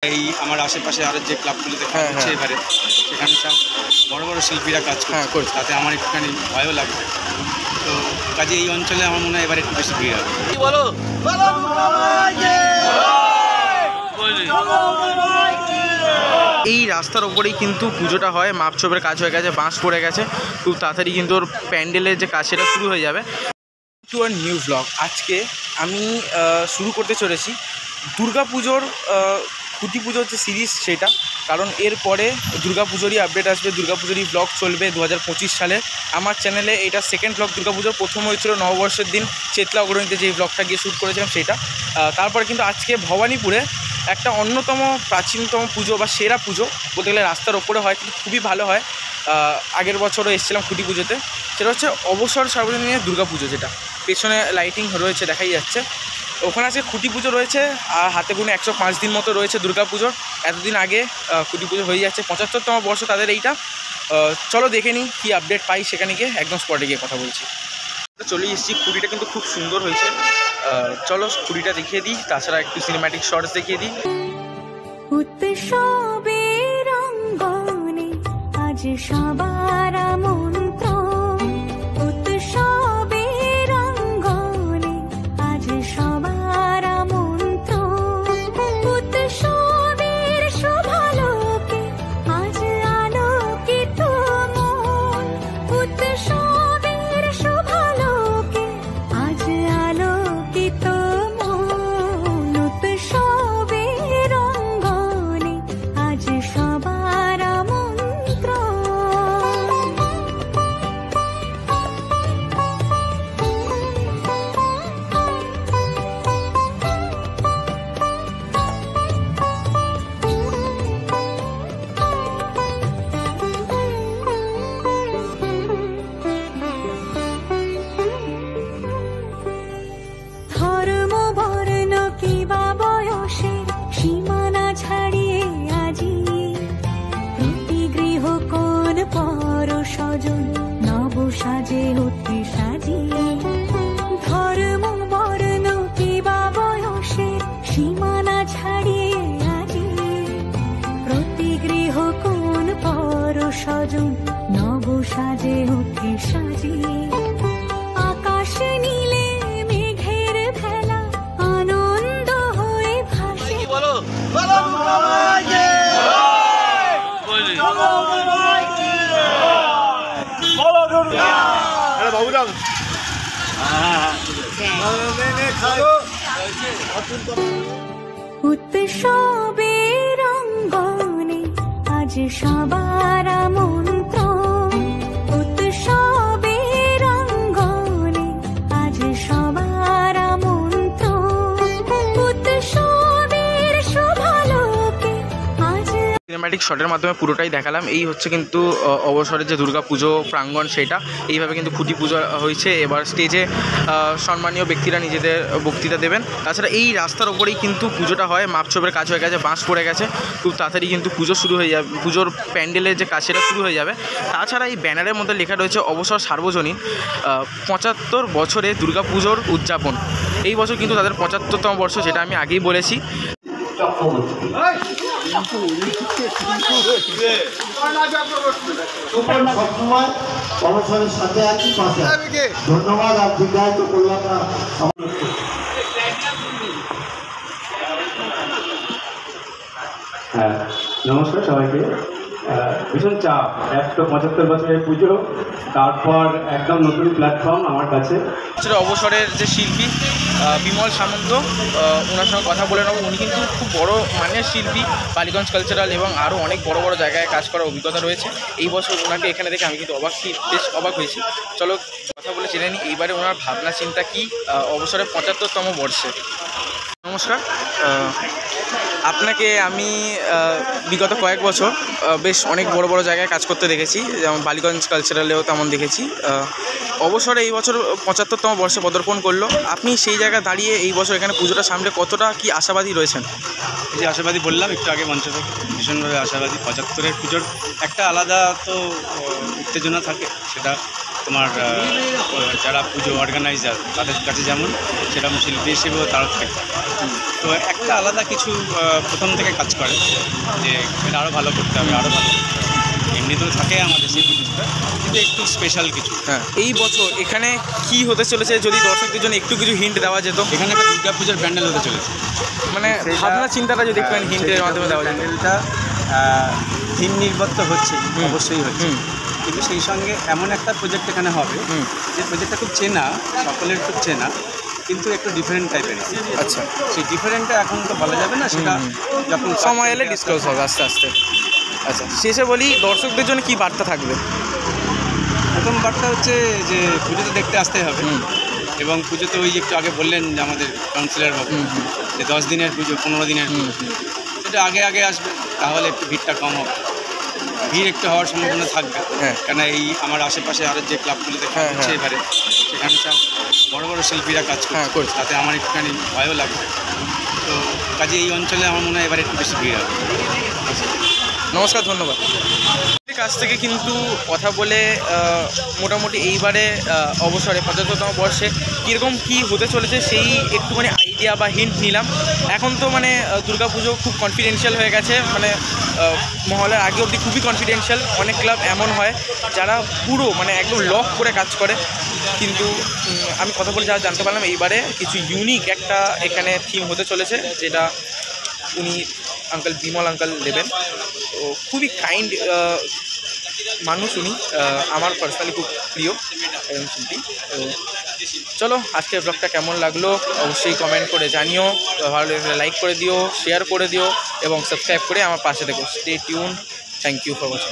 এই আমার আশেপাশে আরও যে ক্লাবগুলোতে কাজ হচ্ছে এবারে সেখানে সব বড় বড় শিল্পীরা কাজ করছে, তাতে আমার একটুখানি ভয়ও লাগবে। তো কাজে এই অঞ্চলে আমার মনে হয় এবারে একটু বেশি ভিড় হবে। এই রাস্তার ওপরেই কিন্তু পুজোটা হয়। মাপচোপের কাজ হয়ে গেছে, বাঁশ পড়ে গেছে, খুব তাড়াতাড়ি কিন্তু ওর প্যান্ডেলের যে কাজ সেটা শুরু হয়ে যাবে। টু আর নিউ ব্লগ। আজকে আমি শুরু করতে চলেছি দুর্গাপুজোর খুঁটি পুজোর যে সিরিজ সেটা, কারণ এরপরে দুর্গাপুজোরই আপডেট আসবে, দুর্গাপুজোরই ব্লগ চলবে 2025 সালে। আমার চ্যানেলে এটা সেকেন্ড ব্লগ। দুর্গাপুজোর প্রথম হয়েছিল নববর্ষের দিন চেতলা অগ্রণীতে যে ব্লগটা গিয়ে শ্যুট করেছিলাম সেটা। তারপরে কিন্তু আজকে ভবানীপুরে একটা অন্যতম প্রাচীনতম পুজো বা সেরা পুজো বলতে গেলে রাস্তার ওপরে হয়, কিন্তু খুবই ভালো হয়। আগের বছরও এসেছিলাম খুঁটি পুজোতে। সেটা হচ্ছে অবসর সার্বজনীন দুর্গাপুজো, যেটা পেছনে লাইটিং রয়েছে দেখাই যাচ্ছে। ওখানে আজকে খুঁটি পুজো রয়েছে, আর হাতে গুনে 105 দিন মতো রয়েছে দুর্গাপুজোর। এতদিন আগে খুঁটি পুজো হয়ে যাচ্ছে, 75তম বর্ষ তাদের এইটা। চলো দেখে নিই কী আপডেট পাই সেখানে গিয়ে, একদম স্পটে গিয়ে কথা বলছি। চলে এসেছি, খুঁটিটা কিন্তু খুব সুন্দর হয়েছে। চলো খুঁটিটা দেখিয়ে দিই, তাছাড়া একটু সিনেম্যাটিক শর্টস দেখিয়ে দিই। উৎসবের অঙ্গনে আজ সবার আমন্ত্রণ, উৎসবের অঙ্গনে আজ সবার আমন্ত্রণ, উৎসবের শোভালোকে আজ আলোকিত মন, উৎসবের শোভালোকে আজ আলোকিত মন, উৎসবের অঙ্গনে আজ সবার আমন্ত্রণ। ধর্ম বর্ণ কিবা বয়সের সীমানা ছাড়িয়ে আজি প্রতি গৃহ কোন পর স্বজন নব সাজে অতি সাজিয়ে, ধর্ম বর্ণ কিবা বয়সের সীমানা ছাড়িয়ে আজি প্রতি গৃহ কোন পর স্বজন নব সাজে অতি সাজিয়ে, আকাশ নীলে মেঘের ভেলা আনন্দ হয়ে ভাসে। উৎসবের অঙ্গনে আজ সবার আমন্ত্রণ, উৎসবের অঙ্গনে আজ সবার আমন্ত্রণ, উৎসবের শোভালোকে আজ। সিনেম্যাটিক শটের মাধ্যমে পুরোটাই দেখালাম। এই হচ্ছে কিন্তু অবসরের যে দুর্গা পুজো প্রাঙ্গণ সেটা। এইভাবে কিন্তু খুঁটি পুজো হয়েছে। এবার স্টেজে সম্মানীয় ব্যক্তিরা নিজেদের বক্তৃতা দেবেন। তাছাড়া এই রাস্তার ওপরেই কিন্তু পুজোটা হয়। মাপচোপের কাজ হয়ে গেছে, বাঁশ পড়ে গেছে, খুব তাড়াতাড়ি কিন্তু পুজো শুরু হয়ে যাবে, পুজোর প্যান্ডেলের যে কাজ সেটা শুরু হয়ে যাবে। তাছাড়া এই ব্যানারের মধ্যে লেখা রয়েছে অবসর সার্বজনীন 75 বছরে দুর্গা পুজোর উদযাপন। এই বছর কিন্তু তাদের 75তম বর্ষ, যেটা আমি আগেই বলেছি। সবসময় অবসরের সাথে আছি, পাশে ধন্যবাদ। আর দীর্ঘায়িত করলাম না। হ্যাঁ, নমস্কার সবাইকে। ভীষণ চাপ, 175 বছরের পুজো, তারপর একদম নতুন প্ল্যাটফর্ম আমার কাছে। অবসরের যে শিল্পী বিমল সামন্ত, ওনার সঙ্গে কথা বলে নেব। উনি কিন্তু খুব বড় মানের শিল্পী, বালিগঞ্জ কালচারাল এবং আরও অনেক বড় বড় জায়গায় কাজ করার অভিজ্ঞতা রয়েছে। এই বছর ওনাকে এখানে দেখে আমি কিন্তু বেশ অবাক হয়েছি। চলো কথা বলে জেনে নিই এইবারে ওনার ভাবনা চিন্তা কী অবসরের 75তম বর্ষে। নমস্কার, আপনাকে আমি বিগত কয়েক বছর বেশ অনেক বড় বড় জায়গায় কাজ করতে দেখেছি, যেমন বালিগঞ্জ কালচারালেও তেমন দেখেছি। অবসরে এই বছর 75তম বর্ষে পদার্পণ করলো। আপনি সেই জায়গায় দাঁড়িয়ে এই বছর এখানে পুজোটা সামনে কতটা কি আশাবাদী রয়েছেন? এই যে আশাবাদী বললাম একটু আগে মঞ্চ থেকে, ভীষণভাবে আশাবাদী। 75-এর পুজোর একটা আলাদা তো উত্তেজনা থাকে, সেটা তো তোমার যারা পুজো অর্গানাইজার তাদের কাছে যেমন সেরকম শিল্পী হিসেবেও তারা থাকবে। তো একটা আলাদা কিছু প্রথম থেকে কাজ করে যে এটা আরও ভালো করতে হবে, আরও ভালো করতে হবে। এমনি তো থাকে আমাদের সেই জিনিসটা, কিন্তু একটু স্পেশাল কিছু। হ্যাঁ, এই বছর এখানে কি হতে চলেছে যদি দর্শকদের জন্য একটু কিছু হিন্ট দেওয়া যেত? এখানে একটা দুর্গা পুজোর প্যান্ডেল হতে চলেছে। মানে ভাবনা চিন্তাটা যদি একটু হিন্টের মাধ্যমে দেওয়া যেত। প্যান্ডেলটা থিম নির্বত্ত হচ্ছে, অবশ্যই হচ্ছে, কিন্তু সেই সঙ্গে এমন একটা প্রজেক্ট এখানে হবে যে প্রজেক্টটা খুব চেনা, সকলের খুব চেনা, কিন্তু একটু ডিফারেন্ট টাইপের। আচ্ছা, সেই ডিফারেন্টটা এখন তো বলা যাবে না, সেটা যখন সময় এলে ডিসকাস হবে আস্তে আস্তে। আচ্ছা, শেষে বলি দর্শকদের জন্য কি বার্তা থাকবে? প্রথম বার্তা হচ্ছে যে পুজোতে দেখতে আসতে হবে, এবং পুজোতে ওই একটু আগে বললেন যে আমাদের কাউন্সিলর বাবু যে 10 দিনের পুজো, 15 দিনের পুজো, সেটা আগে আগে আসবে, তাহলে একটু ভিড়টা কম হবে। ভিড় একটু হওয়ার সম্ভাবনা থাকবে, কেন এই আমার আশেপাশে আরও যে ক্লাবগুলোতে হচ্ছে এবারে, সেখানে সব বড় বড় শিল্পীরা কাজ করছে, তাতে আমার একটুখানি ভয়ও লাগবে। তো কাজে এই অঞ্চলে আমার মনে হয় এবারে একটু বেশি ভিড় হবে। নমস্কার, ধন্যবাদ। কাছ থেকে কিন্তু কথা বলে মোটামুটি এইবারে অবসরে 75তম বর্ষে কীরকম কী হতে চলেছে সেই একটুখানি আইডিয়া বা হিন্ট নিলাম। এখন তো মানে দুর্গাপুজো খুব কনফিডেন্সিয়াল হয়ে গেছে, মানে মহলের আগে অবধি খুবই কনফিডেন্সিয়াল। অনেক ক্লাব এমন হয় যারা পুরো মানে একদম লক করে কাজ করে, কিন্তু আমি কথা বলে যা জানতে পারলাম এইবারে কিছু ইউনিক একটা এখানে থিম হতে চলেছে, যেটা উনি আঙ্কেল বিমল আঙ্কেল দেবেন। তো খুবই কাইন্ড মানুষ উনি, আমার পার্সোনালি খুব প্রিয় একজন শিল্পী। তো চলো, আজকের ব্লগটা কেমন লাগলো অবশ্যই কমেন্ট করে জানিও, ভালো লাগলে লাইক করে দিও, শেয়ার করে দিও এবং সাবস্ক্রাইব করে আমার পাশে থেকো। Stay tuned. Thank you for watching.